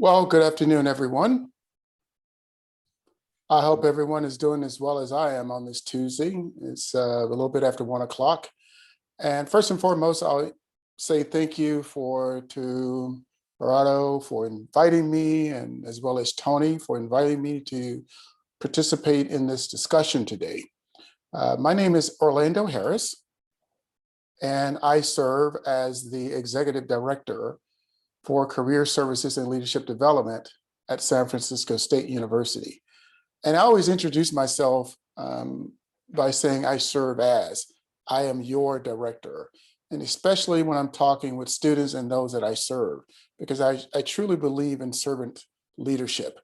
Well, good afternoon, everyone. I hope everyone is doing as well as I am on this Tuesday. It's a little bit after 1 o'clock. And first and foremost, I'll say thank you to Gerardo for inviting me, and as well as Tony for inviting me to participate in this discussion today. My name is Orlando Harris, and I serve as the Executive Director for Career Services and Leadership Development at San Francisco State University. And I always introduce myself by saying I serve as, I am your director. And especially when I'm talking with students and those that I serve, because I truly believe in servant leadership.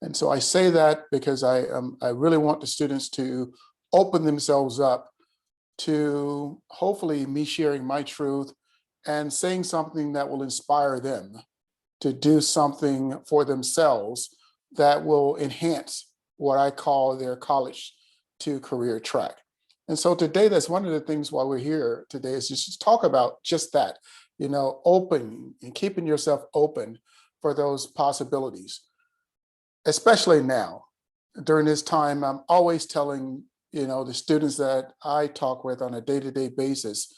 And so I say that because I really want the students to open themselves up to hopefully me sharing my truth and saying something that will inspire them to do something for themselves that will enhance what I call their college to career track. And so today, that's one of the things why we're here today, is just talk about just that, open and keeping yourself open for those possibilities, especially now. During this time, I'm always telling, the students that I talk with on a day-to-day basis,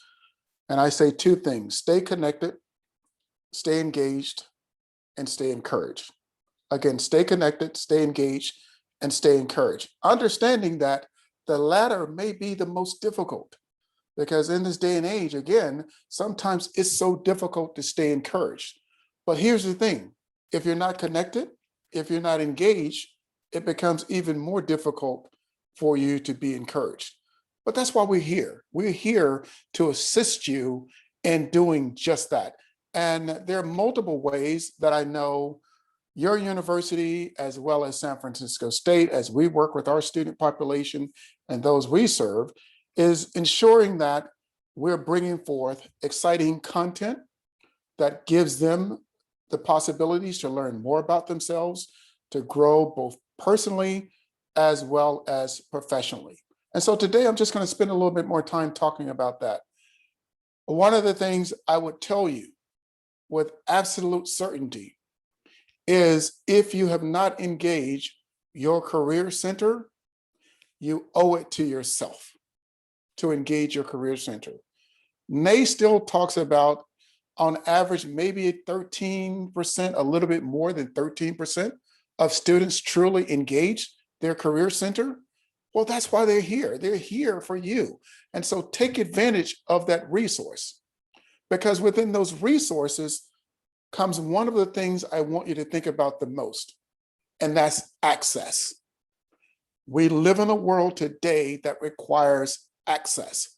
and I say two things: stay connected, stay engaged, and stay encouraged. Again, stay connected, stay engaged, and stay encouraged. Understanding that the latter may be the most difficult, because in this day and age, again, sometimes it's so difficult to stay encouraged. But here's the thing: if you're not connected, if you're not engaged, it becomes even more difficult for you to be encouraged. But that's why we're here. We're here to assist you in doing just that. And there are multiple ways that I know your university, as well as San Francisco State, as we work with our student population and those we serve, is ensuring that we're bringing forth exciting content that gives them the possibilities to learn more about themselves, to grow both personally as well as professionally. And so today I'm just going to spend a little bit more time talking about that. One of the things I would tell you with absolute certainty is, if you have not engaged your career center, you owe it to yourself to engage your career center. NAE still talks about, on average, maybe 13%, a little bit more than 13% of students truly engage their career center. Well, that's why they're here. They're here for you. And so take advantage of that resource, because within those resources comes one of the things I want you to think about the most, and that's access. We live in a world today that requires access.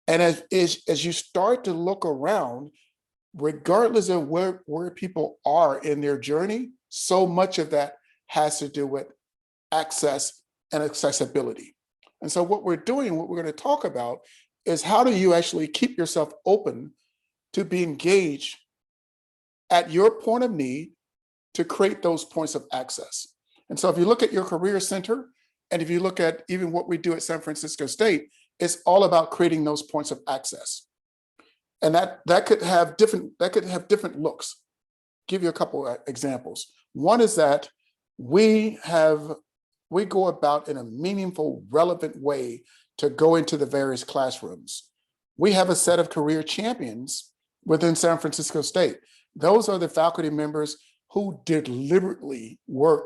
And as you start to look around, regardless of where people are in their journey, so much of that has to do with access and accessibility. And so what we're doing, what we're going to talk about, is how do you actually keep yourself open to be engaged at your point of need to create those points of access. And so if you look at your career center, and if you look at even what we do at San Francisco State, it's all about creating those points of access. And that could have different looks. Give you a couple of examples. One is that we go about in a meaningful, relevant way to go into the various classrooms. We have a set of career champions within San Francisco State. Those are the faculty members who deliberately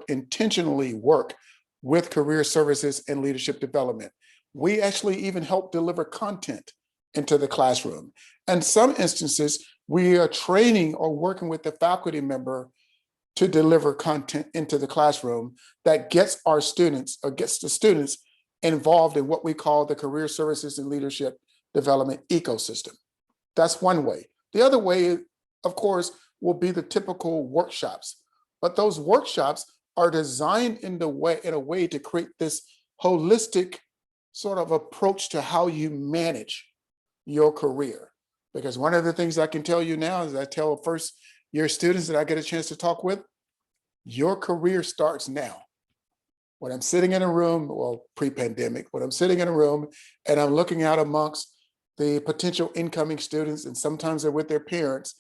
intentionally work with career services and leadership development. We actually even help deliver content into the classroom. In some instances, we are training or working with the faculty member to deliver content into the classroom that gets our students, or gets the students, involved in what we call the career services and leadership development ecosystem. That's one way. The other way, of course, will be the typical workshops. But those workshops are designed in a way to create this holistic sort of approach to how you manage your career. Because one of the things I can tell you now is, I tell first-year students that I get a chance to talk with, your career starts now. When I'm sitting in a room, well, pre-pandemic, when I'm sitting in a room and I'm looking out amongst the potential incoming students, and sometimes they're with their parents,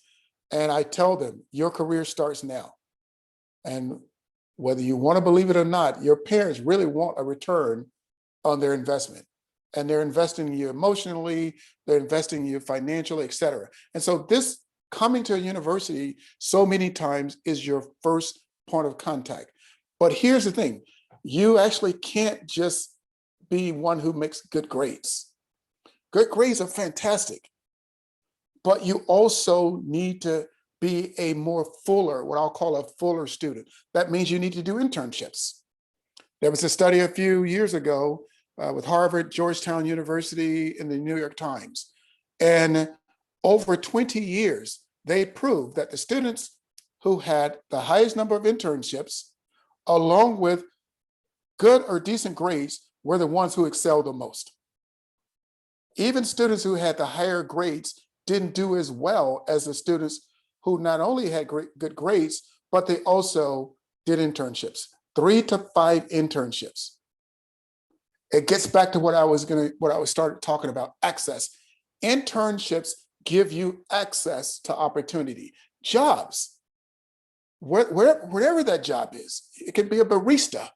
and I tell them, your career starts now. And whether you want to believe it or not, your parents really want a return on their investment. And they're investing in you emotionally, they're investing in you financially, et cetera. And so this coming to a university so many times is your first point of contact. But here's the thing, you actually can't just be one who makes good grades. Good grades are fantastic, but you also need to be a more fuller, what I'll call a fuller student. That means you need to do internships. There was a study a few years ago with Harvard, Georgetown University, and the New York Times. And over 20 years, they proved that the students who had the highest number of internships, along with good or decent grades, were the ones who excelled the most. Even students who had the higher grades didn't do as well as the students who not only had good grades, but they also did internships, 3 to 5 internships. It gets back to what I started talking about, access. Internships give you access to opportunity. Jobs, wherever that job is, it can be a barista.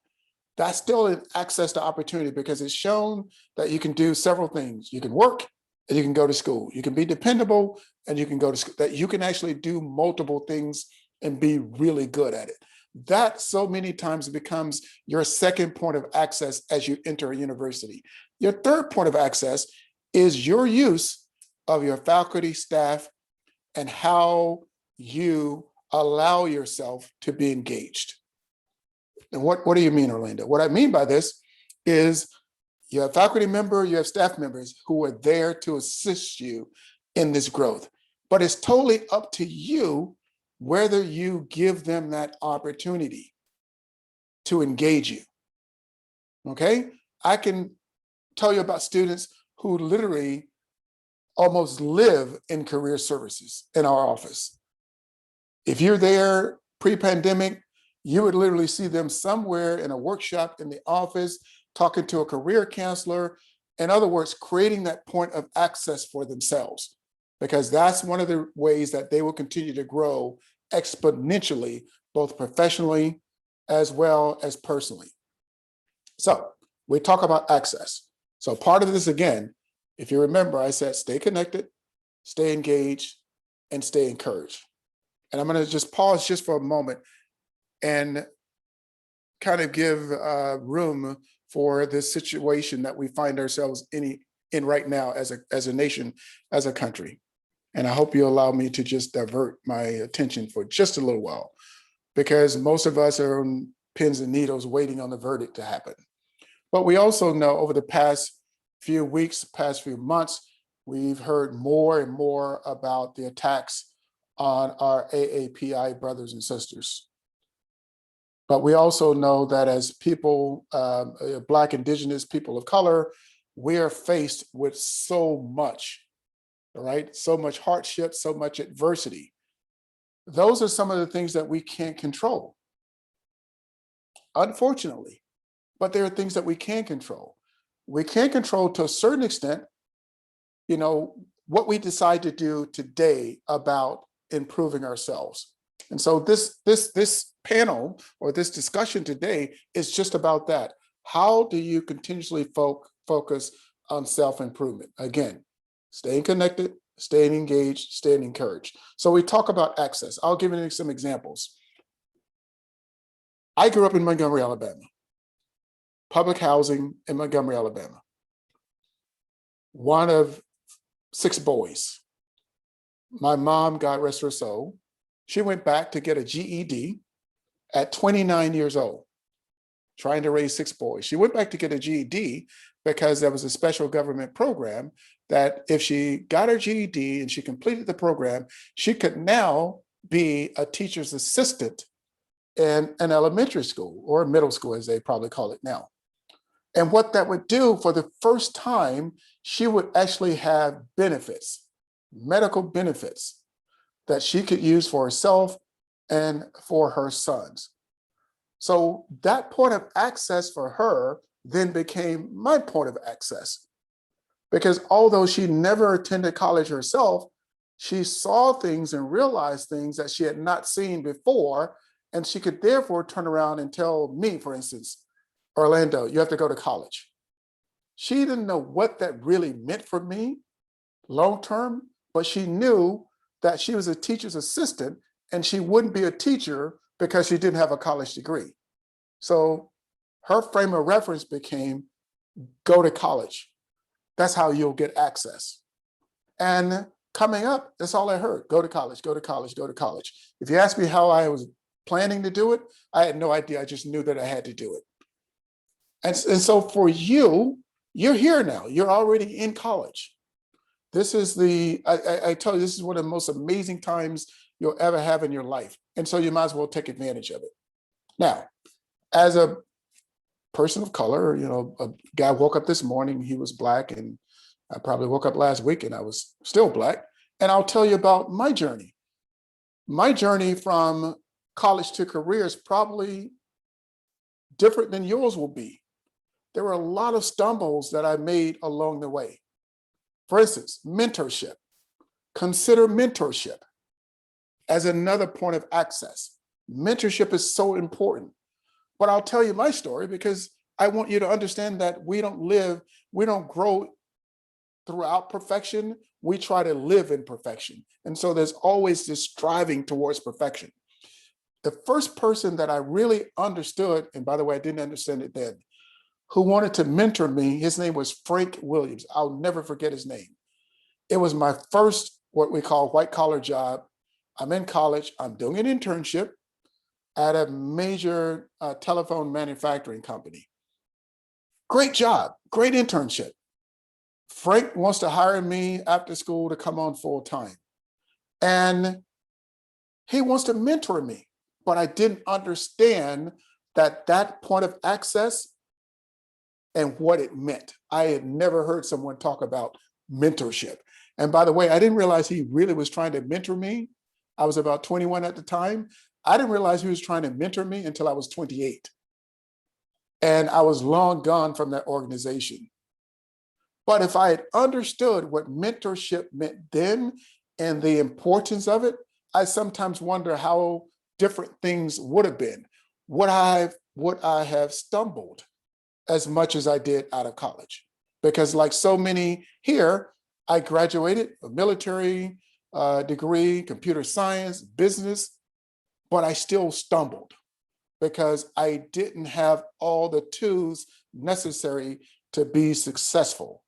That's still an access to opportunity because it's shown that you can do several things. You can work and you can go to school. You can be dependable and you can go to school. That you can actually do multiple things and be really good at it. That so many times becomes your second point of access as you enter a university. Your third point of access is your use of your faculty, staff, and how you allow yourself to be engaged. And what do you mean, Orlando? What I mean by this is you have faculty member, you have staff members who are there to assist you in this growth. But it's totally up to you whether you give them that opportunity to engage you. Okay? I can tell you about students who literally almost live in career services in our office. If you're there pre-pandemic, you would literally see them somewhere in a workshop in the office, talking to a career counselor. In other words, creating that point of access for themselves, because that's one of the ways that they will continue to grow exponentially, both professionally as well as personally. So we talk about access. So part of this, again, if you remember, I said, stay connected, stay engaged, and stay encouraged. And I'm going to just pause just for a moment and kind of give room for this situation that we find ourselves in right now as a nation, as a country. And I hope you allow me to just divert my attention for just a little while, because most of us are on pins and needles waiting on the verdict to happen. But we also know over the past few weeks, past few months, we've heard more and more about the attacks on our AAPI brothers and sisters. But we also know that as people, Black, Indigenous, people of color, we are faced with so much, right? So much hardship, so much adversity. Those are some of the things that we can't control, unfortunately. But there are things that we can control. We can control to a certain extent, you know, what we decide to do today about improving ourselves. And so this panel or this discussion today is just about that. How do you continuously focus on self-improvement? Again, staying connected, staying engaged, staying encouraged. So we talk about access. I'll give you some examples. I grew up in Montgomery, Alabama. Public housing in Montgomery, Alabama. One of 6 boys. My mom, God rest her soul, she went back to get a GED at 29 years old, trying to raise 6 boys. She went back to get a GED because there was a special government program that if she got her GED and she completed the program, she could now be a teacher's assistant in an elementary school or middle school, as they probably call it now. And what that would do, for the first time, she would actually have benefits, medical benefits, that she could use for herself and for her sons. So that point of access for her then became my point of access, because although she never attended college herself, she saw things and realized things that she had not seen before, And she could therefore turn around and tell me, for instance, Orlando, you have to go to college. She didn't know what that really meant for me long term, but she knew that she was a teacher's assistant and she wouldn't be a teacher because she didn't have a college degree. So her frame of reference became go to college. That's how you'll get access. And coming up, that's all I heard. Go to college, go to college, go to college. If you ask me how I was planning to do it, I had no idea. I just knew that I had to do it. And so for you, you're here now. You're already in college. This is I tell you, this is one of the most amazing times you'll ever have in your life. And so you might as well take advantage of it. Now, as a person of color, a guy woke up this morning, he was Black, and I probably woke up last week and I was still Black. And I'll tell you about my journey. My journey from college to career is probably different than yours will be. There were a lot of stumbles that I made along the way. For instance, mentorship. Consider mentorship as another point of access. Mentorship is so important. But I'll tell you my story because I want you to understand that we don't grow throughout perfection. We try to live in perfection. And so there's always this striving towards perfection. The first person that I really understood, and by the way, I didn't understand it then, who wanted to mentor me, his name was Frank Williams. I'll never forget his name. It was my first, what we call white collar job. I'm in college, I'm doing an internship at a major telephone manufacturing company. Great job, great internship. Frank wants to hire me after school to come on full time. And he wants to mentor me, but I didn't understand that point of access and what it meant. I had never heard someone talk about mentorship. And by the way, I didn't realize he really was trying to mentor me. I was about 21 at the time. I didn't realize he was trying to mentor me until I was 28. And I was long gone from that organization. But if I had understood what mentorship meant then and the importance of it, I sometimes wonder how different things would have been. Would I have stumbled as much as I did out of college? Because like so many here, I graduated a military degree, computer science, business, but I still stumbled because I didn't have all the tools necessary to be successful.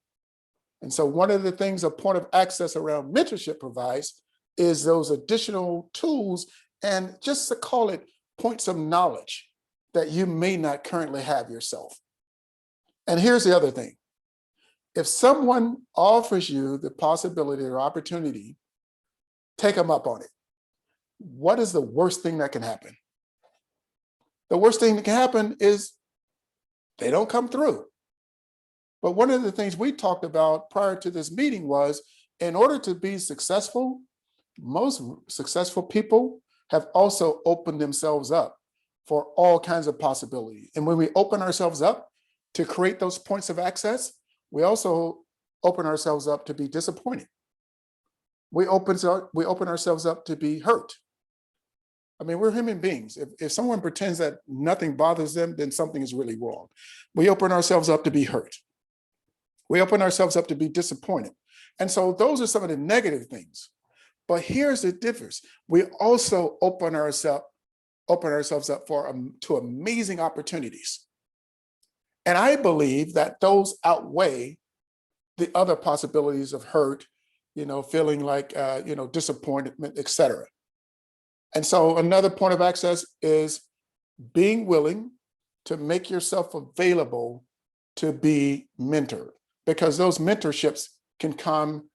And so one of the things a point of access around mentorship provides is those additional tools and just to call it points of knowledge that you may not currently have yourself. And here's the other thing. If someone offers you the possibility or opportunity, take them up on it. What is the worst thing that can happen? The worst thing that can happen is they don't come through. But one of the things we talked about prior to this meeting was, in order to be successful, most successful people have also opened themselves up for all kinds of possibilities. And when we open ourselves up to create those points of access, we also open ourselves up to be disappointed. We open ourselves up to be hurt. I mean, we're human beings. If someone pretends that nothing bothers them, then something is really wrong. We open ourselves up to be hurt. We open ourselves up to be disappointed. And so those are some of the negative things. But here's the difference. We also open ourselves up to amazing opportunities. And I believe that those outweigh the other possibilities of hurt, feeling like, disappointment, et cetera. And so another point of access is being willing to make yourself available to be mentored, because those mentorships can come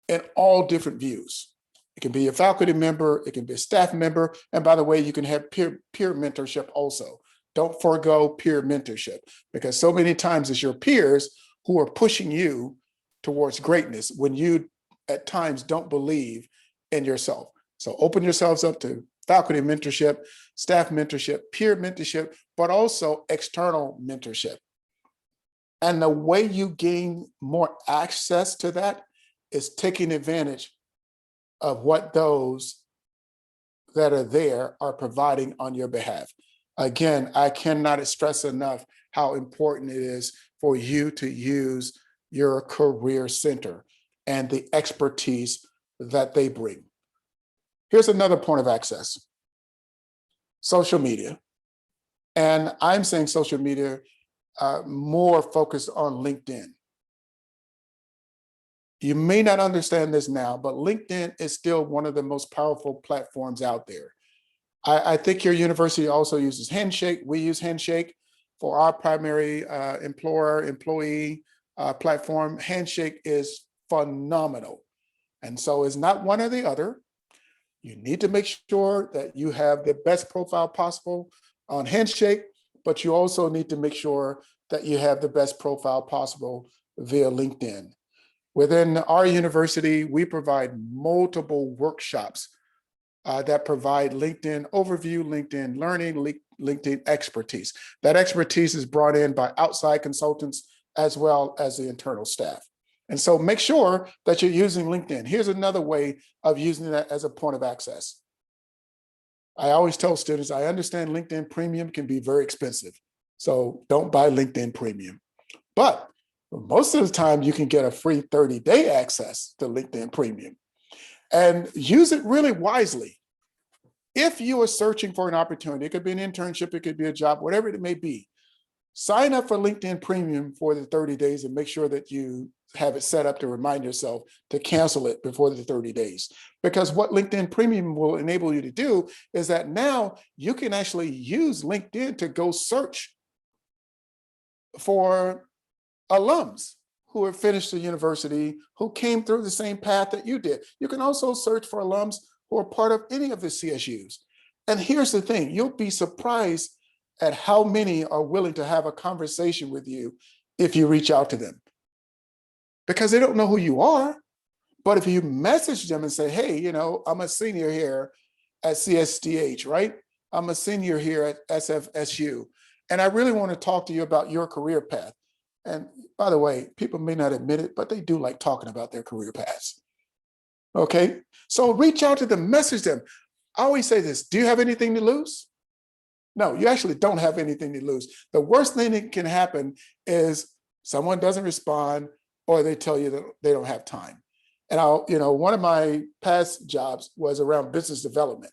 in all different views. It can be a faculty member, it can be a staff member, and by the way, you can have peer mentorship also. Don't forego peer mentorship, because so many times it's your peers who are pushing you towards greatness when you at times don't believe in yourself. So open yourselves up to faculty mentorship, staff mentorship, peer mentorship, but also external mentorship. And the way you gain more access to that is taking advantage of what those that are there are providing on your behalf. Again, I cannot stress enough how important it is for you to use your career center and the expertise that they bring. Here's another point of access: social media. And I'm saying social media more focused on LinkedIn. You may not understand this now, but LinkedIn is still one of the most powerful platforms out there. I think your university also uses Handshake. We use Handshake for our primary employee platform. Handshake is phenomenal. And so it's not one or the other. You need to make sure that you have the best profile possible on Handshake, but you also need to make sure that you have the best profile possible via LinkedIn. Within our university, we provide multiple workshops that provide LinkedIn overview, LinkedIn learning, LinkedIn expertise. That expertise is brought in by outside consultants as well as the internal staff. And so make sure that you're using LinkedIn. Here's another way of using that as a point of access. I always tell students, I understand LinkedIn Premium can be very expensive, so don't buy LinkedIn Premium. But most of the time, you can get a free 30-day access to LinkedIn Premium, and use it really wisely. If you are searching for an opportunity, it could be an internship, it could be a job, whatever it may be, sign up for LinkedIn Premium for the 30 days and make sure that you have it set up to remind yourself to cancel it before the 30 days. Because what LinkedIn Premium will enable you to do is that now you can actually use LinkedIn to go search for alums who have finished the university, who came through the same path that you did. You can also search for alums who are part of any of the CSUs. And here's the thing, you'll be surprised at how many are willing to have a conversation with you if you reach out to them. Because they don't know who you are. But if you message them and say, hey, you know, I'm a senior here at CSUDH, right? I'm a senior here at SFSU, and I really want to talk to you about your career path. And by the way, people may not admit it, but they do like talking about their career paths. Okay, so reach out to them, message them. I always say this, do you have anything to lose? No, you actually don't have anything to lose. The worst thing that can happen is someone doesn't respond or they tell you that they don't have time. And one of my past jobs was around business development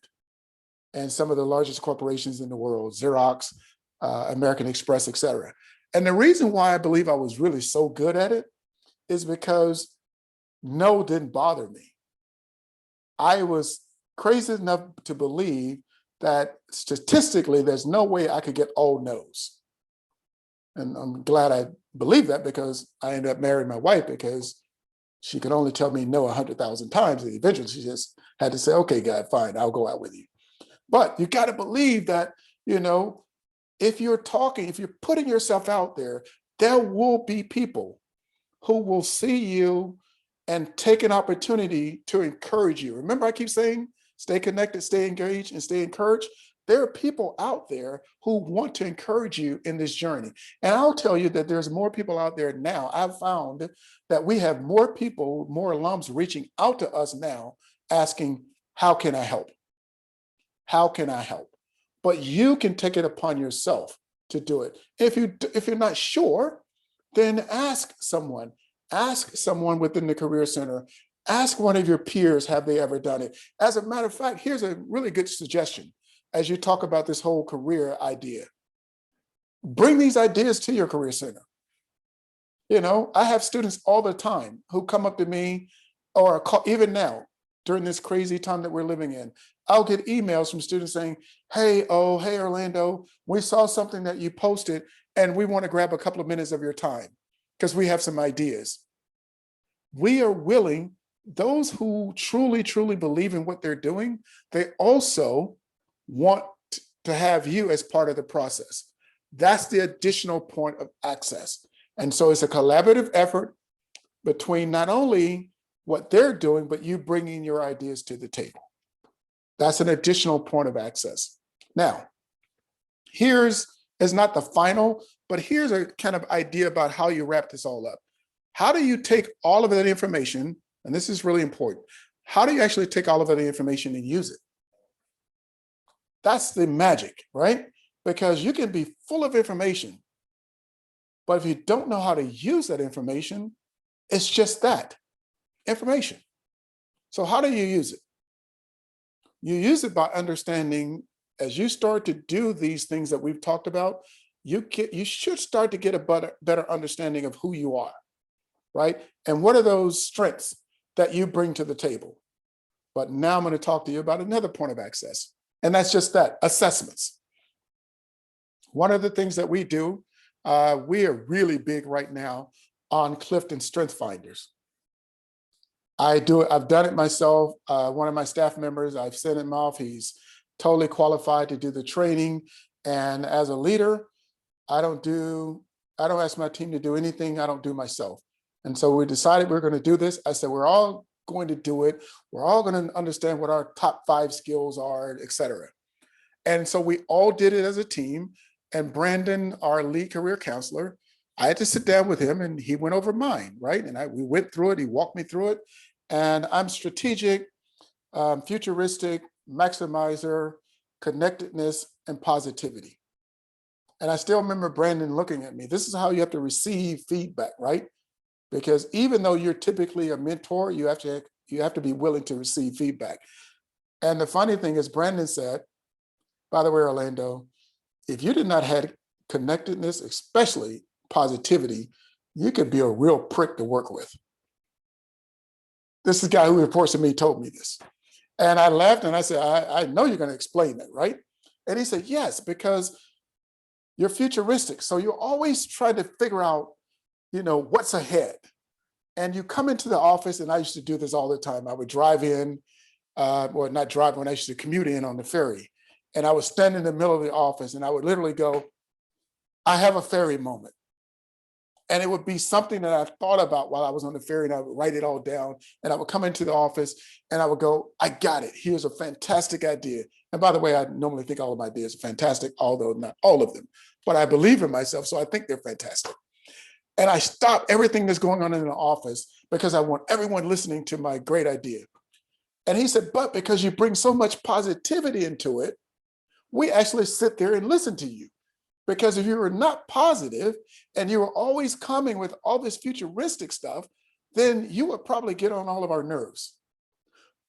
and some of the largest corporations in the world, Xerox, American Express, et cetera. And the reason why I believe I was really so good at it is because no didn't bother me. I was crazy enough to believe that statistically, there's no way I could get all no's. And I'm glad I believe that, because I ended up marrying my wife because she could only tell me no 100,000 times. And eventually she just had to say, okay, God, fine, I'll go out with you. But you got to believe that, if you're talking, if you're putting yourself out there, there will be people who will see you and take an opportunity to encourage you. Remember, I keep saying, stay connected, stay engaged, and stay encouraged. There are people out there who want to encourage you in this journey. And I'll tell you that there's more people out there now. I've found that we have more people, more alums reaching out to us now asking, how can I help? How can I help? But you can take it upon yourself to do it. If you're not sure, then ask someone within the Career Center, ask one of your peers, have they ever done it? As a matter of fact, here's a really good suggestion as you talk about this whole career idea. Bring these ideas to your Career Center. I have students all the time who come up to me, or call, even now, during this crazy time that we're living in, I'll get emails from students saying, hey, Orlando, we saw something that you posted and we want to grab a couple of minutes of your time because we have some ideas. We are willing, those who truly, truly believe in what they're doing, they also want to have you as part of the process. That's the additional point of access. And so it's a collaborative effort between not only what they're doing, but you bringing your ideas to the table. That's an additional point of access. Now, is not the final, but here's a kind of idea about how you wrap this all up. How do you take all of that information, and this is really important, how do you actually take all of that information and use it? That's the magic, right? Because you can be full of information, but if you don't know how to use that information, it's just that, information. So how do you use it? You use it by understanding, as you start to do these things that we've talked about, you should start to get a better understanding of who you are, right? And what are those strengths that you bring to the table? But now I'm going to talk to you about another point of access, and that's just that, assessments. One of the things that we do, we are really big right now on Clifton Strength Finders. I've done it myself. One of my staff members, I've sent him off. He's totally qualified to do the training. And as a leader, I don't ask my team to do anything I don't do myself. And so we decided we're going to do this. I said, we're all going to do it. We're all going to understand what our top 5 skills are, et cetera. And so we all did it as a team. And Brandon, our lead career counselor, I had to sit down with him and he went over mine, right? And we went through it, he walked me through it. And I'm strategic, futuristic, maximizer, connectedness, and positivity. And I still remember Brandon looking at me. This is how you have to receive feedback, right? Because even though you're typically a mentor, you have to be willing to receive feedback. And the funny thing is, Brandon said, by the way, Orlando, if you did not have connectedness, especially positivity, you could be a real prick to work with. This is the guy who reports to me told me this. And I laughed and I said, I know you're going to explain that, right? And he said, yes, because you're futuristic. So you always try to figure out, what's ahead. And you come into the office, and I used to do this all the time. I would drive in, or not drive, when I used to commute in on the ferry. And I would stand in the middle of the office and I would literally go, I have a ferry moment. And it would be something that I thought about while I was on the ferry, and I would write it all down. And I would come into the office and I would go, I got it. Here's a fantastic idea. And by the way, I normally think all of my ideas are fantastic, although not all of them. But I believe in myself, so I think they're fantastic. And I stop everything that's going on in the office because I want everyone listening to my great idea. And he said, but because you bring so much positivity into it, we actually sit there and listen to you. Because if you were not positive and you were always coming with all this futuristic stuff, then you would probably get on all of our nerves.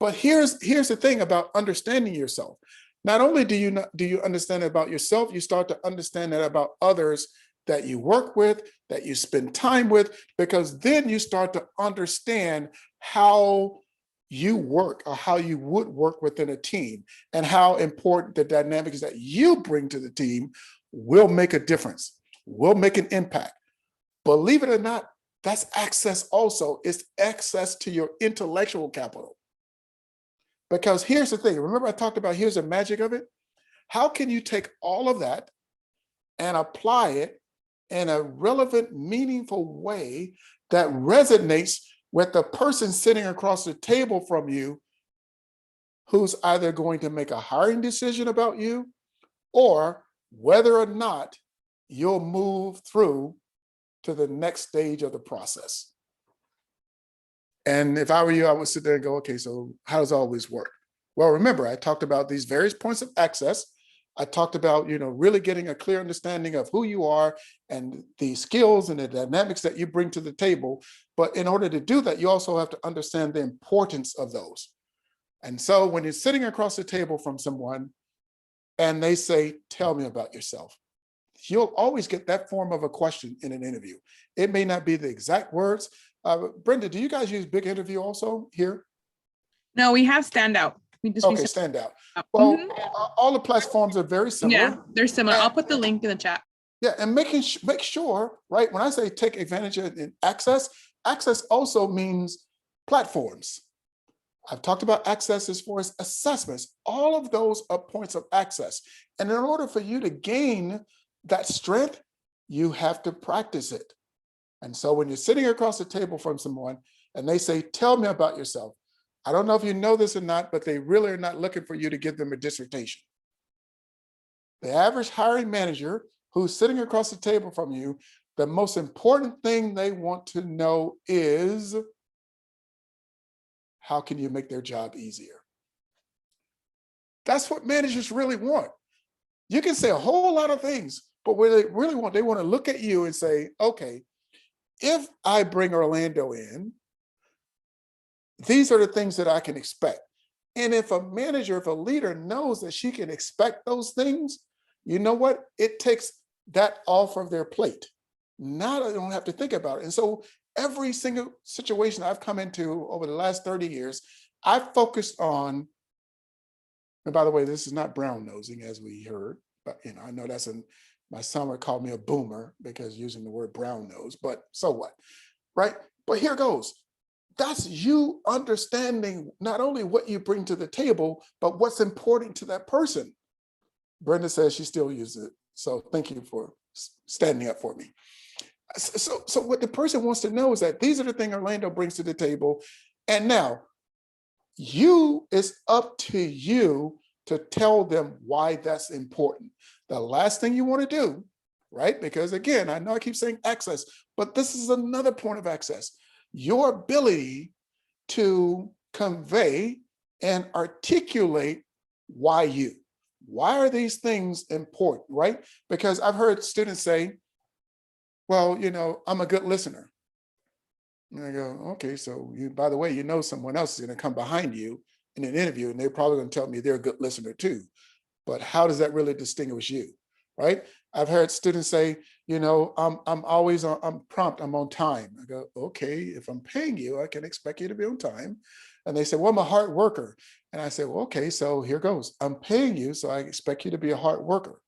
But here's the thing about understanding yourself. Not only do you understand it about yourself, you start to understand that about others that you work with, that you spend time with, because then you start to understand how you work, or how you would work within a team, and how important the dynamics that you bring to the team will make a difference, will make an impact. Believe it or not, that's access also. It's access to your intellectual capital. Because here's the thing, remember I talked about, here's the magic of it. How can you take all of that and apply it in a relevant, meaningful way that resonates with the person sitting across the table from you, who's either going to make a hiring decision about you, or whether or not you'll move through to the next stage of the process. And if I were you, I would sit there and go, okay, so how does all this work? Well, remember, I talked about these various points of access. I talked about, really getting a clear understanding of who you are and the skills and the dynamics that you bring to the table. But in order to do that, you also have to understand the importance of those. And so when you're sitting across the table from someone and they say, tell me about yourself, you'll always get that form of a question in an interview. It may not be the exact words. Brenda, do you guys use Big Interview also here? No, we have Standout. We just okay, Standout. Well, all the platforms are very similar. Yeah, they're similar. I'll put the link in the chat. Yeah, and make sure, right? When I say take advantage of access, access also means platforms. I've talked about access as far as assessments. All of those are points of access. And in order for you to gain that strength, you have to practice it. And so when you're sitting across the table from someone and they say, tell me about yourself, I don't know if you know this or not, but they really are not looking for you to give them a dissertation. The average hiring manager who's sitting across the table from you, the most important thing they want to know is, how can you make their job easier? That's what managers really want. You can say a whole lot of things, but what they really want, they want to look at you and say, okay, if I bring Orlando in, these are the things that I can expect. And if a manager, if a leader knows that she can expect those things, you know what? It takes that off of their plate. Now they don't have to think about it. And so every single situation I've come into over the last 30 years, I've focused on, and by the way, this is not brown nosing as we heard, but I know that's my son would call me a boomer because using the word brown nose, but so what, right? But here goes. That's you understanding not only what you bring to the table, but what's important to that person. Brenda says she still uses it. So thank you for standing up for me. So what the person wants to know is that these are the things Orlando brings to the table. And now it's up to you to tell them why that's important. The last thing you want to do, right? Because again, I know I keep saying access, but this is another point of access. Your ability to convey and articulate why are these things important, right? Because I've heard students say, well, I'm a good listener. And I go, okay, so by the way, someone else is going to come behind you in an interview and they're probably going to tell me they're a good listener too. But how does that really distinguish you, right? I've heard students say, I'm prompt, I'm on time. I go, okay, if I'm paying you, I can expect you to be on time. And they say, well, I'm a hard worker. And I say, well, okay, so here goes. I'm paying you, so I expect you to be a hard worker.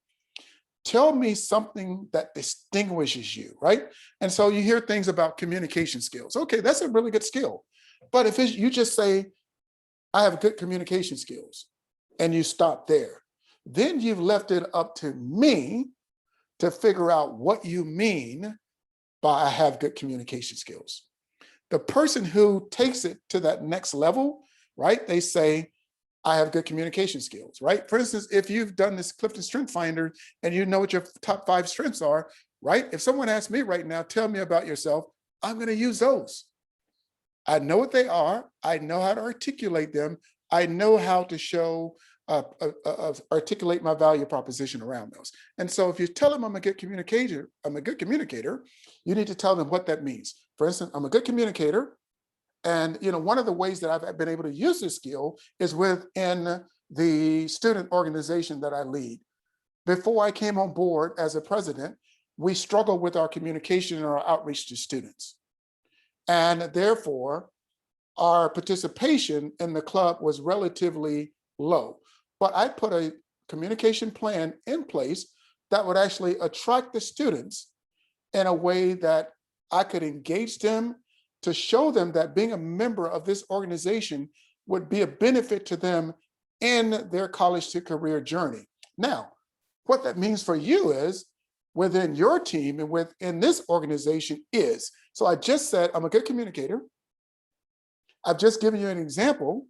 Tell me something that distinguishes you, right? And so you hear things about communication skills. Okay, that's a really good skill. But if you just say, I have good communication skills, and you stop there, then you've left it up to me to figure out what you mean by I have good communication skills. The person who takes it to that next level, right? They say, I have good communication skills, right? For instance, if you've done this Clifton Strength Finder and you know what your top 5 strengths are, right? If someone asks me right now, tell me about yourself, I'm going to use those. I know what they are. I know how to articulate them. I know how to show, articulate my value proposition around those. And so if you tell them I'm a good communicator, you need to tell them what that means. For instance, I'm a good communicator. And one of the ways that I've been able to use this skill is within the student organization that I lead. Before I came on board as a president, we struggled with our communication and our outreach to students. And therefore, our participation in the club was relatively low. But I put a communication plan in place that would actually attract the students in a way that I could engage them to show them that being a member of this organization would be a benefit to them in their college to career journey. Now, what that means for you is within your team and within this organization is, so I just said, I'm a good communicator. I've just given you an example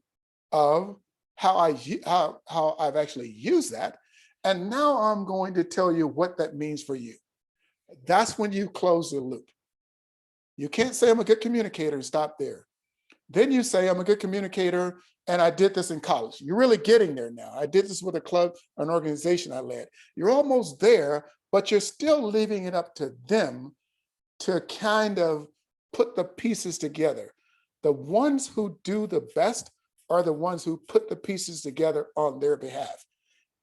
of how I've actually used that. And now I'm going to tell you what that means for you. That's when you close the loop. You can't say I'm a good communicator and stop there. Then you say I'm a good communicator and I did this in college. You're really getting there now. I did this with a club, an organization I led. You're almost there, but you're still leaving it up to them to kind of put the pieces together. The ones who do the best are the ones who put the pieces together on their behalf.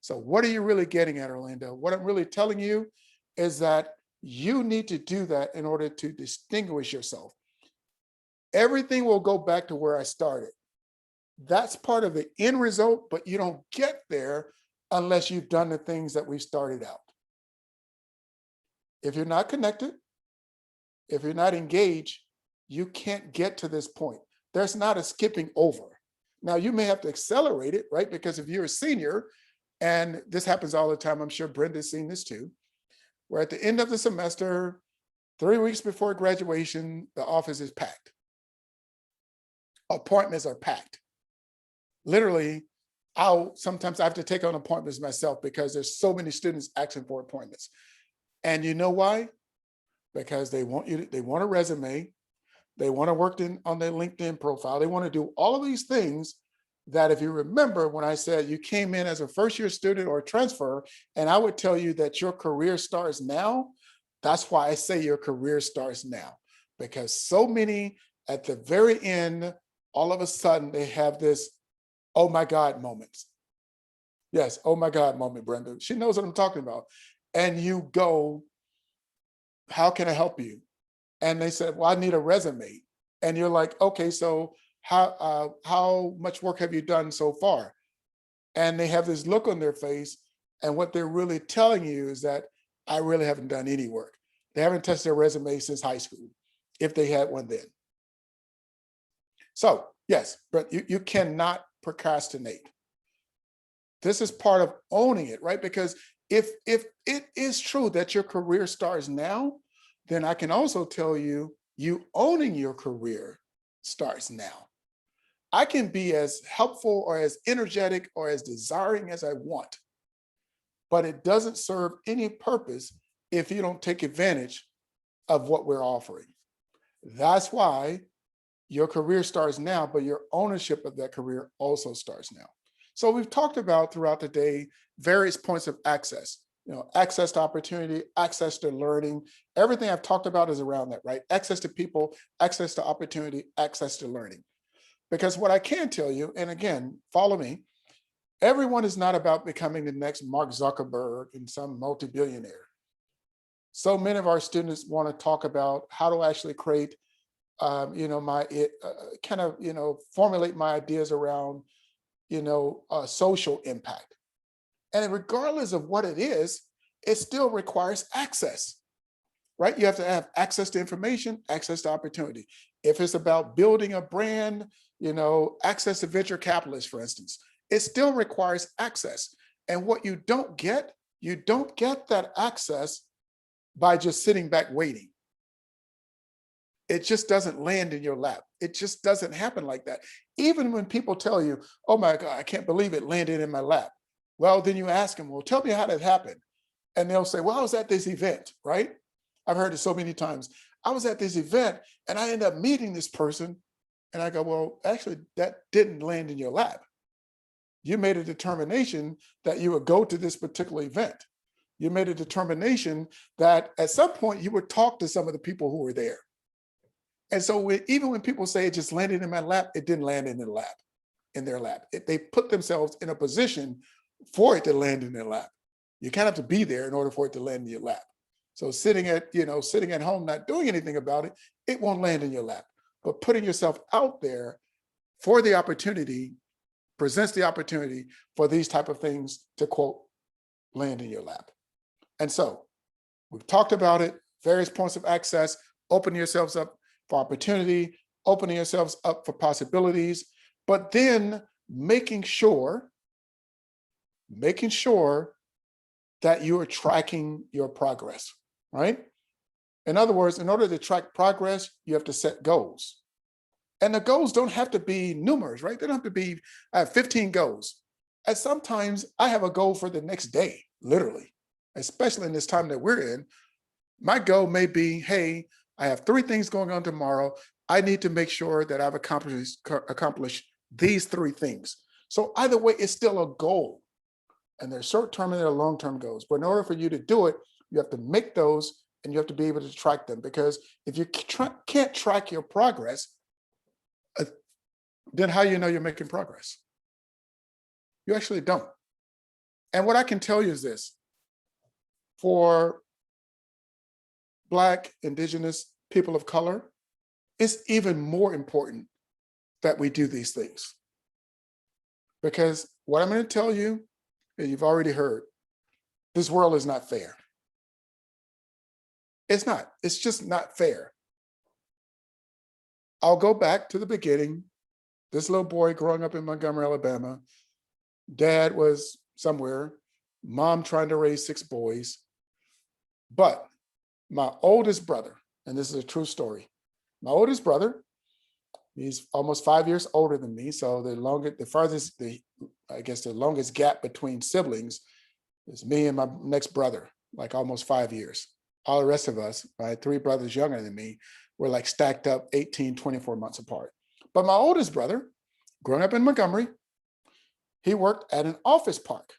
So what are you really getting at, Orlando? What I'm really telling you is that you need to do that in order to distinguish yourself. Everything will go back to where I started. That's part of the end result, but you don't get there unless you've done the things that we started out. If you're not connected, if you're not engaged, you can't get to this point. There's not a skipping over. Now, you may have to accelerate it, right? Because if you're a senior, and this happens all the time, I'm sure Brenda's seen this too, where at the end of the semester, 3 weeks before graduation, the office is packed. Appointments are packed. Literally, sometimes I have to take on appointments myself because there's so many students asking for appointments. And you know why? Because they want a resume. They want to work on their LinkedIn profile. They want to do all of these things. that if you remember when I said you came in as a first-year student or a transfer, and I would tell you that your career starts now, that's why I say your career starts now, because so many at the very end, all of a sudden they have this, oh my God moments. Yes, oh my God moment, Brenda. She knows what I'm talking about. And you go, how can I help you? And they said, well, I need a resume. And you're like, okay, so how much work have you done so far? And they have this look on their face. And what they're really telling you is that I really haven't done any work. They haven't touched their resume since high school, if they had one then. So yes, but you cannot procrastinate. This is part of owning it, right? Because if it is true that your career starts now, then I can also tell you, you owning your career starts now. I can be as helpful or as energetic or as desiring as I want, but it doesn't serve any purpose if you don't take advantage of what we're offering. That's why your career starts now, but your ownership of that career also starts now. So we've talked about throughout the day various points of access, access to opportunity, access to learning. Everything I've talked about is around that, right? Access to people, access to opportunity, access to learning. Because what I can tell you, and again, follow me, everyone is not about becoming the next Mark Zuckerberg and some multi-billionaire. So many of our students want to talk about how to actually create, formulate my ideas around, social impact. And regardless of what it is, it still requires access, right? You have to have access to information, access to opportunity. If it's about building a brand, access to venture capitalists, for instance, it still requires access. And what you don't get that access by just sitting back waiting. It just doesn't land in your lap. It just doesn't happen like that. Even when people tell you, oh my God, I can't believe it landed in my lap. Well, then you ask them, well, tell me how that happened. And they'll say, well, I was at this event, right? I've heard it so many times. I was at this event and I ended up meeting this person. And I go, well, actually, that didn't land in your lap. You made a determination that you would go to this particular event. You made a determination that at some point you would talk to some of the people who were there. And so even when people say it just landed in my lap, it didn't land in their lap. They put themselves in a position for it to land in their lap. You kind of have to be there in order for it to land in your lap. So sitting at home, not doing anything about it, it won't land in your lap. But putting yourself out there for the opportunity presents the opportunity for these type of things to, quote, land in your lap. And so we've talked about it, various points of access, opening yourselves up for opportunity, opening yourselves up for possibilities, but then making sure that you are tracking your progress, right? In other words, in order to track progress, you have to set goals. And the goals don't have to be numerous, right? They don't have to be, I have 15 goals. And sometimes I have a goal for the next day, literally, especially in this time that we're in. My goal may be, hey, I have 3 things going on tomorrow. I need to make sure that I've accomplished these 3 things. So either way, it's still a goal. And there's short-term and there are long-term goals. But in order for you to do it, you have to make those and you have to be able to track them. Because if you can't track your progress, then how do you know you're making progress? You actually don't. And what I can tell you is this: for Black, Indigenous, people of color, it's even more important that we do these things. Because what I'm going to tell you, and you've already heard, this world is not fair. It's not. It's just not fair. I'll go back to the beginning. This little boy growing up in Montgomery, Alabama, dad was somewhere, mom trying to raise 6 boys. But my oldest brother, and this is a true story, my oldest brother, he's almost 5 years older than me. So the longest gap between siblings is me and my next brother, like almost 5 years. All the rest of us, my 3 brothers younger than me, were like stacked up 18, 24 months apart. But my oldest brother, growing up in Montgomery, he worked at an office park.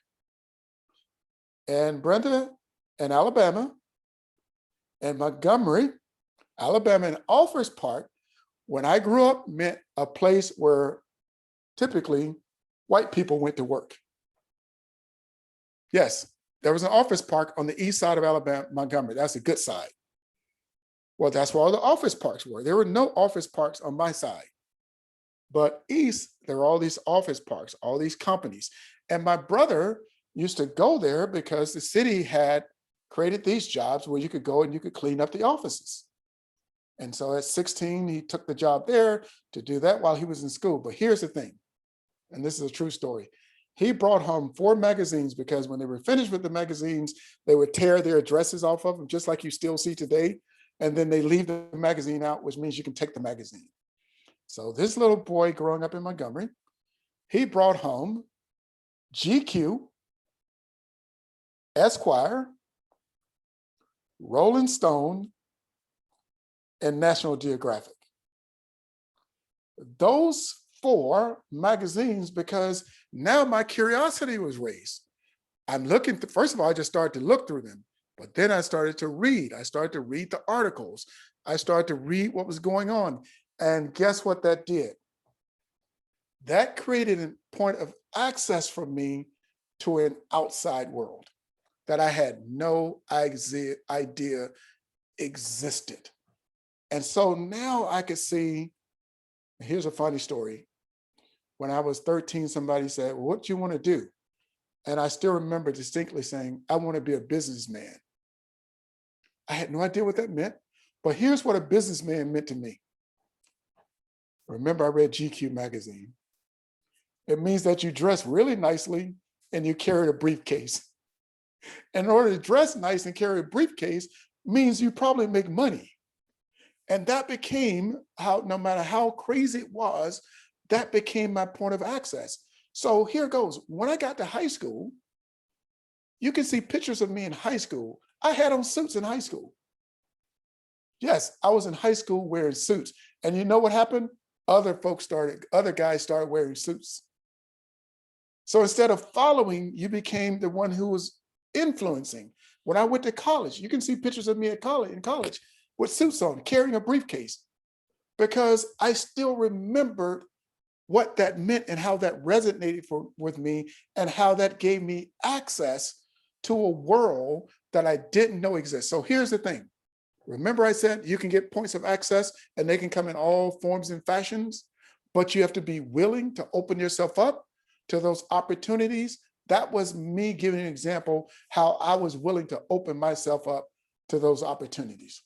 And Brenda, in Alabama, and Montgomery, Alabama, and Office Park, when I grew up, meant a place where typically white people went to work. Yes, there was an office park on the east side of Alabama, Montgomery. That's the good side. Well, that's where all the office parks were. There were no office parks on my side. But east, there were all these office parks, all these companies. And my brother used to go there because the city had created these jobs where you could go and you could clean up the offices. And so at 16, he took the job there to do that while he was in school. But here's the thing, and this is a true story. He brought home 4 magazines because when they were finished with the magazines, they would tear their addresses off of them, just like you still see today. And then they leave the magazine out, which means you can take the magazine. So this little boy growing up in Montgomery, he brought home GQ, Esquire, Rolling Stone, and National Geographic. Those 4 magazines, because now my curiosity was raised. I'm looking, first of all, I just started to look through them, but then I started to read. I started to read the articles. I started to read what was going on. And guess what that did? That created a point of access for me to an outside world that I had no idea existed. And so now I could see, here's a funny story. When I was 13, somebody said, well, what do you want to do? And I still remember distinctly saying, I want to be a businessman. I had no idea what that meant, but here's what a businessman meant to me. Remember, I read GQ magazine. It means that you dress really nicely and you carry a briefcase. In order to dress nice and carry a briefcase means you probably make money. And that became how, no matter how crazy it was, that became my point of access. So here goes. When I got to high school, you can see pictures of me in high school. I had on suits in high school. Yes, I was in high school wearing suits. And you know what happened? Other guys started wearing suits. So instead of following, you became the one who was influencing. When I went to college, you can see pictures of me in college with suits on, carrying a briefcase, because I still remembered what that meant and how that resonated with me and how that gave me access to a world that I didn't know exists. So here's the thing. Remember I said you can get points of access and they can come in all forms and fashions, but you have to be willing to open yourself up to those opportunities. That was me giving an example how I was willing to open myself up to those opportunities.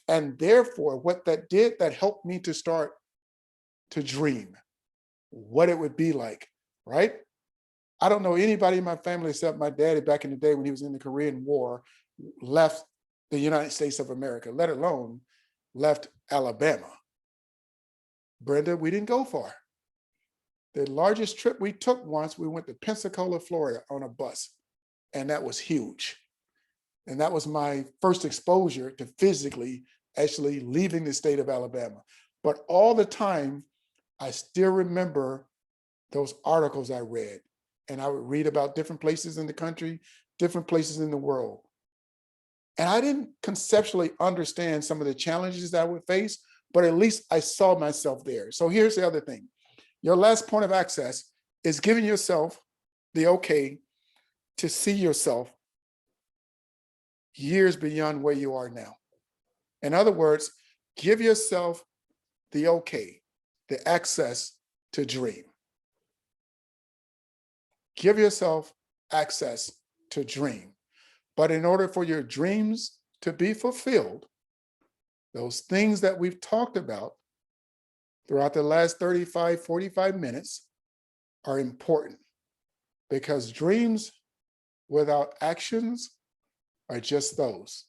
And therefore, what that did, that helped me to start to dream what it would be like, right? I don't know anybody in my family except my daddy back in the day when he was in the Korean War, left the United States of America, let alone left Alabama. Brenda, we didn't go far. The largest trip we took once, we went to Pensacola, Florida on a bus, and that was huge. And that was my first exposure to physically actually leaving the state of Alabama. But all the time, I still remember those articles I read, and I would read about different places in the country, different places in the world. And I didn't conceptually understand some of the challenges that I would face, but at least I saw myself there. So here's the other thing. Your last point of access is giving yourself the okay to see yourself years beyond where you are now. In other words, give yourself the okay, the access to dream. Give yourself access to dream. But in order for your dreams to be fulfilled, those things that we've talked about throughout the last 35, 45 minutes are important, because dreams without actions are just those,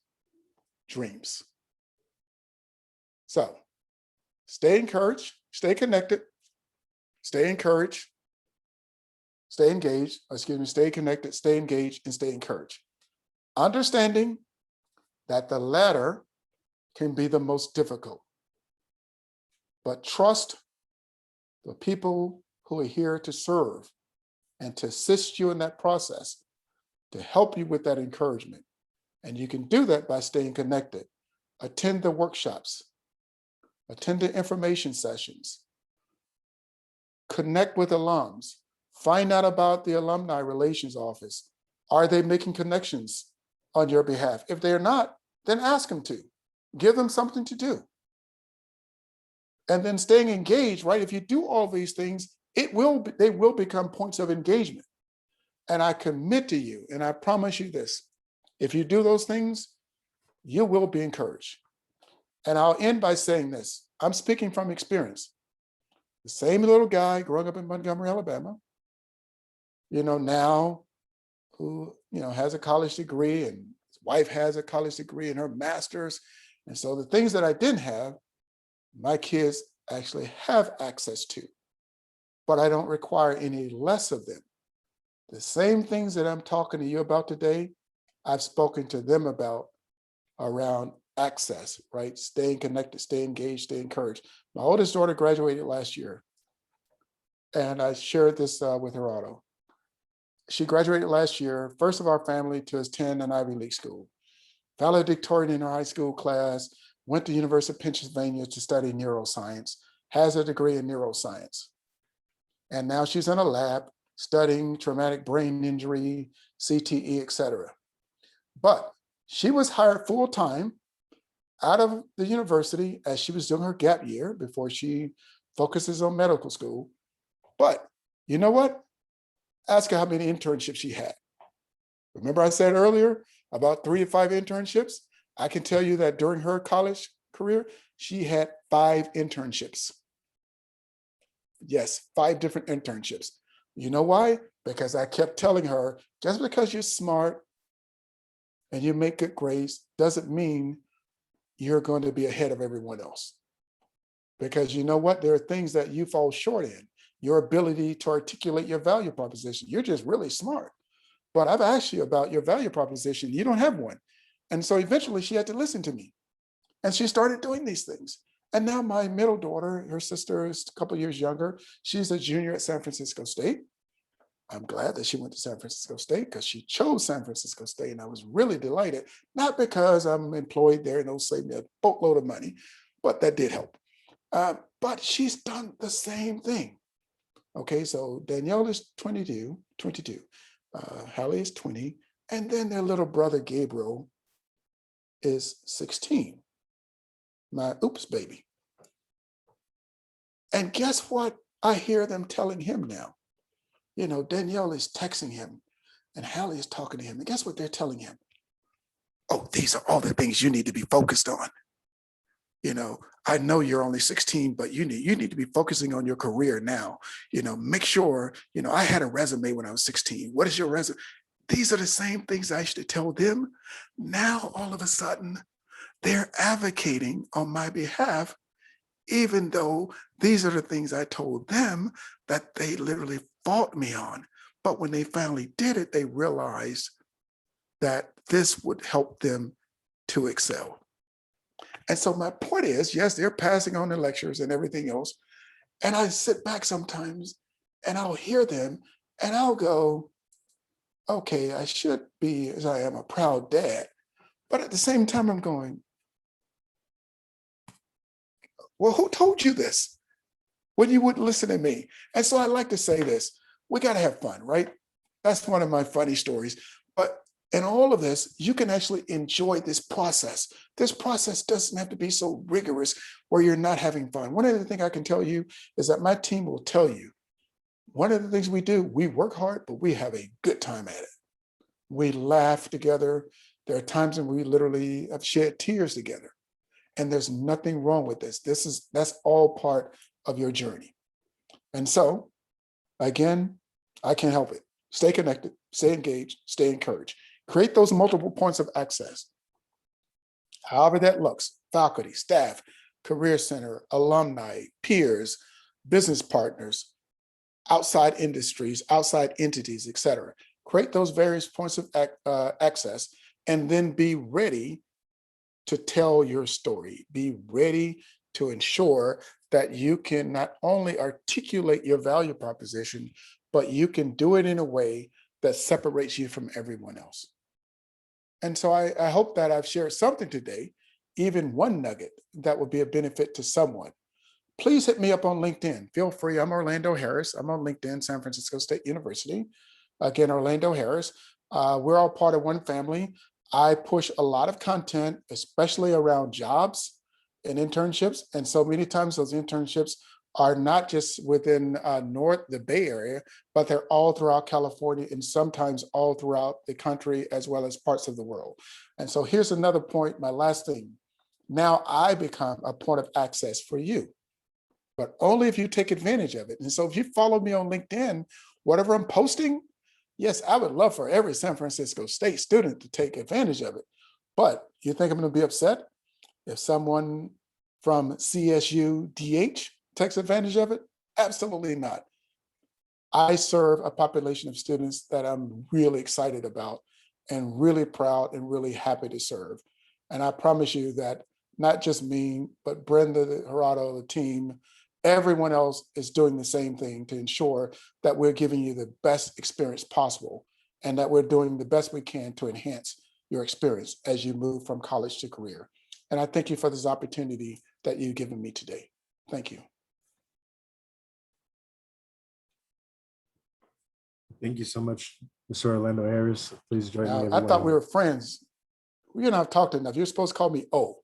dreams. So stay encouraged, stay connected, stay encouraged, stay engaged, stay connected, stay engaged, and stay encouraged. Understanding that the latter can be the most difficult, but trust the people who are here to serve and to assist you in that process, to help you with that encouragement. And you can do that by staying connected. Attend the workshops, attend the information sessions, connect with alums, find out about the alumni relations office. Are they making connections on your behalf? If they're not, then ask them to. Give them something to do. And then staying engaged, right? If you do all these things, they will become points of engagement. And I commit to you, and I promise you this, if you do those things, you will be encouraged. And I'll end by saying this. I'm speaking from experience. The same little guy growing up in Montgomery, Alabama, now who, has a college degree, and his wife has a college degree and her master's. And so the things that I didn't have, my kids actually have access to, but I don't require any less of them. The same things that I'm talking to you about today, I've spoken to them about around access, right? Staying connected, stay engaged, stay encouraged. My oldest daughter graduated last year, and I shared this with Gerardo. She graduated last year, first of our family to attend an Ivy League school. Valedictorian in her high school class, went to University of Pennsylvania to study neuroscience, has a degree in neuroscience. And now she's in a lab studying traumatic brain injury, CTE, et cetera. But she was hired full-time out of the university as she was doing her gap year before she focuses on medical school. But you know what? Ask her how many internships she had. Remember I said earlier about 3 to 5 internships? I can tell you that during her college career, she had 5 internships. Yes, 5 different internships. You know why? Because I kept telling her, just because you're smart and you make good grades doesn't mean you're going to be ahead of everyone else. Because you know what? There are things that you fall short in. Your ability to articulate your value proposition. You're just really smart. But I've asked you about your value proposition. You don't have one. And so eventually she had to listen to me. And she started doing these things. And now my middle daughter, her sister is a couple of years younger. She's a junior at San Francisco State. I'm glad that she went to San Francisco State because she chose San Francisco State. And I was really delighted, not because I'm employed there and they'll save me a boatload of money, but that did help. But she's done the same thing. Okay, so Danielle is 22. Hallie is 20. And then their little brother, Gabriel, is 16. My oops baby. And guess what? I hear them telling him now. Danielle is texting him and Hallie is talking to him. And guess what they're telling him? Oh, these are all the things you need to be focused on. I know you're only 16, but you need to be focusing on your career now. Make sure, I had a resume when I was 16. What is your resume? These are the same things I used to tell them. Now, all of a sudden, they're advocating on my behalf, even though these are the things I told them that they literally fought me on. But when they finally did it, they realized that this would help them to excel. And so my point is, yes, they're passing on the lectures and everything else. And I sit back sometimes and I'll hear them and I'll go, okay, I should be, as I am, a proud dad. But at the same time, I'm going, well, who told you this when you wouldn't listen to me? And so I like to say this, we got to have fun, right? That's one of my funny stories. But in all of this, you can actually enjoy this process. This process doesn't have to be so rigorous where you're not having fun. One of the things I can tell you is that my team will tell you, one of the things we do, we work hard, but we have a good time at it. We laugh together. There are times when we literally have shed tears together. And there's nothing wrong with this. That's all part of your journey. And so, again, I can't help it. Stay connected, stay engaged, stay encouraged. Create those multiple points of access. However that looks, faculty, staff, career center, alumni, peers, business partners, outside industries, outside entities, et cetera. Create those various points of access and then be ready to tell your story. Be ready to ensure that you can not only articulate your value proposition, but you can do it in a way that separates you from everyone else. And so I hope that I've shared something today, even one nugget that will be a benefit to someone. Please hit me up on LinkedIn. Feel free. I'm Orlando Harris. I'm on LinkedIn, San Francisco State University. Again, Orlando Harris. We're all part of one family. I push a lot of content, especially around jobs and internships. And so many times those internships are not just within the Bay Area, but they're all throughout California and sometimes all throughout the country as well as parts of the world. And so here's another point, my last thing. Now I become a point of access for you, but only if you take advantage of it. And so if you follow me on LinkedIn, whatever I'm posting, yes, I would love for every San Francisco State student to take advantage of it. But you think I'm going to be upset if someone from CSUDH takes advantage of it? Absolutely not. I serve a population of students that I'm really excited about and really proud and really happy to serve. And I promise you that not just me, but Brenda, Gerardo, the team, everyone else is doing the same thing to ensure that we're giving you the best experience possible and that we're doing the best we can to enhance your experience as you move from college to career. And I thank you for this opportunity that you've given me today. Thank you. Thank you so much, Mr. Orlando Harris. Please join me. I everyone. thought we were friends. We and I've talked enough. You're supposed to call me O.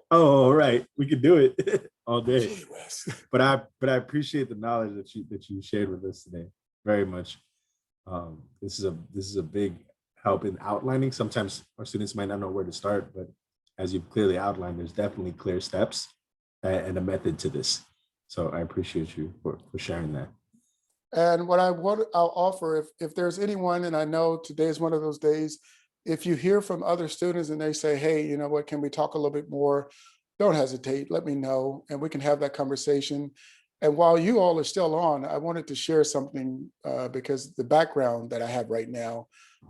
Oh, all right. We could do it all day. Gee whiz. But I appreciate the knowledge that you shared with us today very much. This is a big help in outlining. Sometimes our students might not know where to start, but as you've clearly outlined, there's definitely clear steps and a method to this. So I appreciate you for sharing that. And what I'll offer, if there's anyone, and I know today is one of those days, if you hear from other students and they say, hey, you know what, can we talk a little bit more? Don't hesitate, let me know, and we can have that conversation. And while you all are still on, I wanted to share something because the background that I have right now,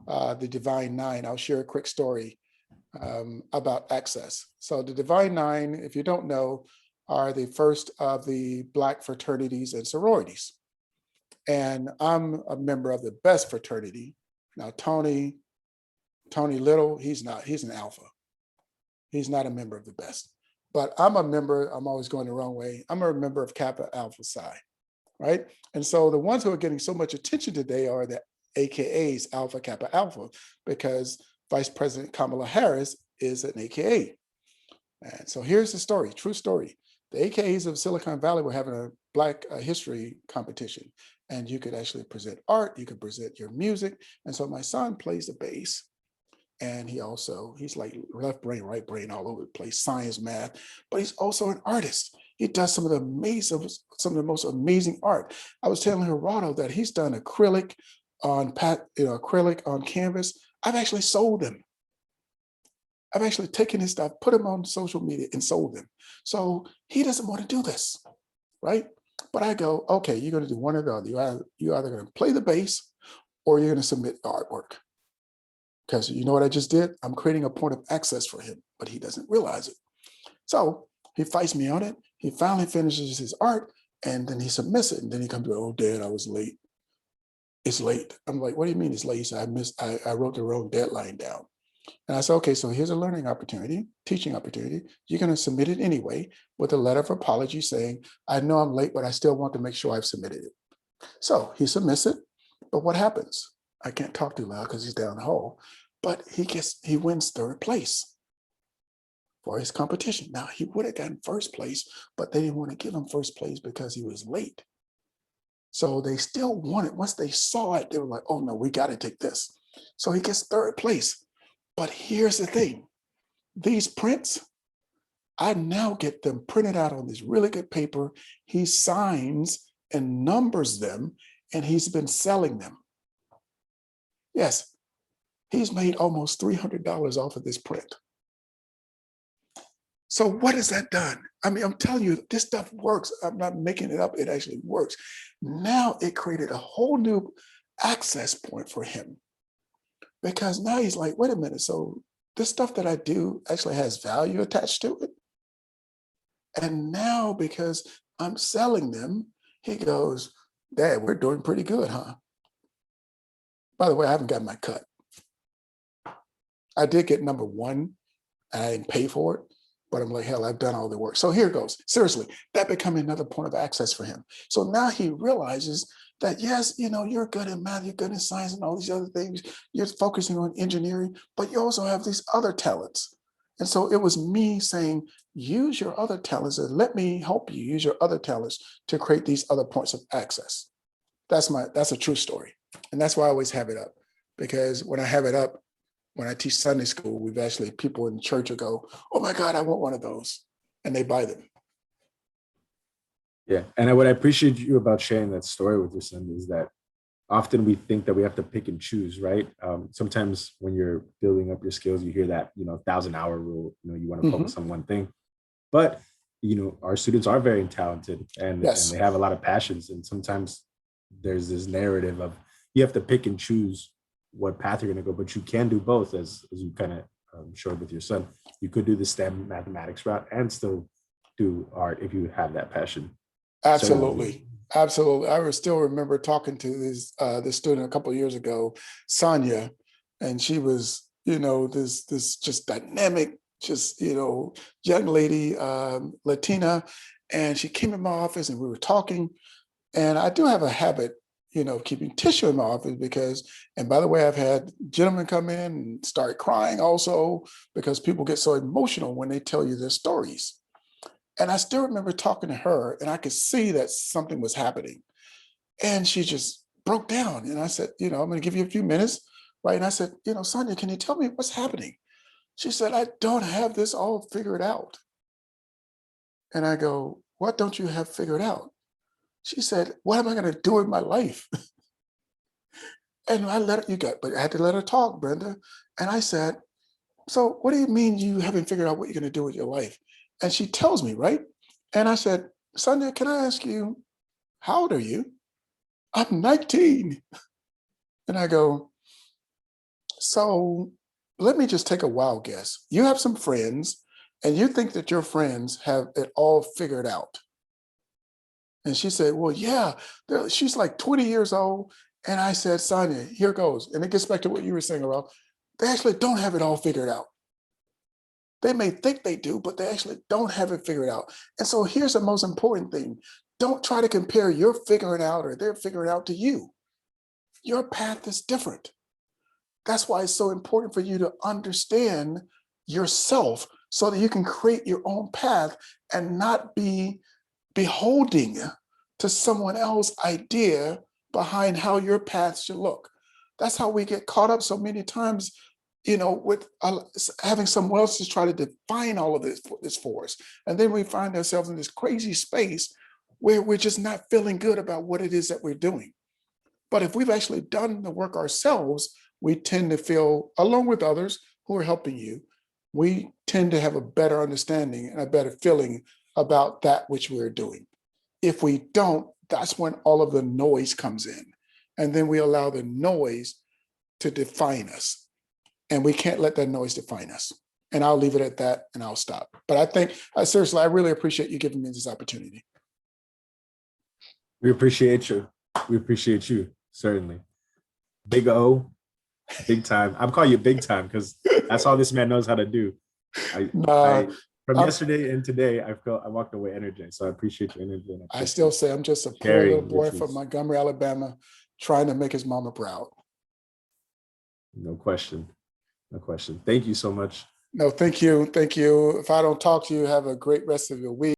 the Divine Nine, I'll share a quick story about access. So the Divine Nine, if you don't know, are the first of the Black fraternities and sororities. And I'm a member of the best fraternity. Now, Tony Little, he's an alpha. He's not a member of the best. But I'm a member, I'm always going the wrong way. I'm a member of Kappa Alpha Psi, right? And so the ones who are getting so much attention today are the AKAs Alpha Kappa Alpha, because Vice President Kamala Harris is an AKA. And so here's the story, true story. The AKAs of Silicon Valley were having a Black history competition, and you could actually present art, you could present your music. And so my son plays the bass, and he's like left brain, right brain, all over the place, science, math, but he's also an artist. He does some of the most amazing art. I was telling Gerardo that he's done acrylic on canvas. I've actually sold them. I've actually taken his stuff, put them on social media and sold them. So he doesn't want to do this, right? But I go, okay, you're going to do one or the other. You're either going to play the bass or you're going to submit the artwork. Because you know what I just did? I'm creating a point of access for him, but he doesn't realize it. So he fights me on it. He finally finishes his art and then he submits it. And then he comes to, oh, Dad, I was late. It's late. I'm like, what do you mean it's late? He said, I wrote the wrong deadline down. And I said, okay, so here's a learning opportunity, teaching opportunity. You're going to submit it anyway with a letter of apology saying, I know I'm late, but I still want to make sure I've submitted it. So he submits it. But what happens? I can't talk too loud because he's down the hall, but he wins third place for his competition. Now he would have gotten first place, but they didn't want to give him first place because he was late. So they still wanted, once they saw it, they were like, oh no, we got to take this. So he gets third place. But here's the thing, these prints, I now get them printed out on this really good paper. He signs and numbers them, and he's been selling them. Yes, he's made almost $300 off of this print. So what has that done? I mean, I'm telling you, this stuff works. I'm not making it up. It actually works. Now it created a whole new access point for him. Because now he's like, wait a minute, so this stuff that I do actually has value attached to it. And now because I'm selling them, he goes, Dad, we're doing pretty good, huh? By the way, I haven't got my cut. I did get number 1. I didn't pay for it, but I'm like, hell, I've done all the work. So here goes. Seriously, that became another point of access for him. So now he realizes that, yes, you're good at math, you're good in science and all these other things. You're focusing on engineering, but you also have these other talents. And so it was me saying, use your other talents and let me help you use your other talents to create these other points of access. That's a true story. And that's why I always have it up, because when I have it up, when I teach Sunday school, we've actually, people in church will go, oh my God, I want one of those. And they buy them. Yeah. And what I appreciate you about sharing that story with your son is that often we think that we have to pick and choose, right? Sometimes when you're building up your skills, you hear that, 1,000-hour rule, you want to focus on one thing. But, our students are very talented and they have a lot of passions. And sometimes there's this narrative of you have to pick and choose what path you're going to go, but you can do both, as you kind of showed with your son. You could do the STEM mathematics route and still do art if you have that passion. Absolutely. Absolutely. I still remember talking to this student a couple of years ago, Sonia, and she was, this just dynamic, young lady, Latina, and she came in my office and we were talking. And I do have a habit, keeping tissue in my office because, and by the way, I've had gentlemen come in and start crying also because people get so emotional when they tell you their stories. And I still remember talking to her and I could see that something was happening. And she just broke down. And I said, I'm going to give you a few minutes, right? And I said, Sonia, can you tell me what's happening? She said, I don't have this all figured out. And I go, what don't you have figured out? She said, what am I going to do in my life? And I had to let her talk, Brenda. And I said, so what do you mean you haven't figured out what you're going to do with your life? And she tells me, right? And I said, Sonia, can I ask you, how old are you? I'm 19. And I go, so let me just take a wild guess. You have some friends and you think that your friends have it all figured out. And she said, well, yeah, she's like 20 years old. And I said, Sonia, here goes. And it gets back to what you were saying, Ralph. They actually don't have it all figured out. They may think they do, but they actually don't have it figured out. And so here's the most important thing. Don't try to compare your figuring out or their figuring out to you. Your path is different. That's why it's so important for you to understand yourself so that you can create your own path and not be beholding to someone else's idea behind how your path should look. That's how we get caught up so many times, with having someone else to try to define all of this for us. And then we find ourselves in this crazy space where we're just not feeling good about what it is that we're doing. But if we've actually done the work ourselves, we tend to feel, along with others who are helping you, we tend to have a better understanding and a better feeling about that which we're doing. If we don't, that's when all of the noise comes in. And then we allow the noise to define us. And we can't let that noise define us. And I'll leave it at that and I'll stop. But I think, seriously, I really appreciate you giving me this opportunity. We appreciate you. We appreciate you, certainly. Big O, big time. I'm calling you big time because that's all this man knows how to do. From yesterday and today, I walked away energized. So I appreciate your energy. And I still say I'm just a poor little boy from Montgomery, Alabama, trying to make his mama proud. No question. No question. Thank you so much. No, thank you. Thank you. If I don't talk to you, have a great rest of your week.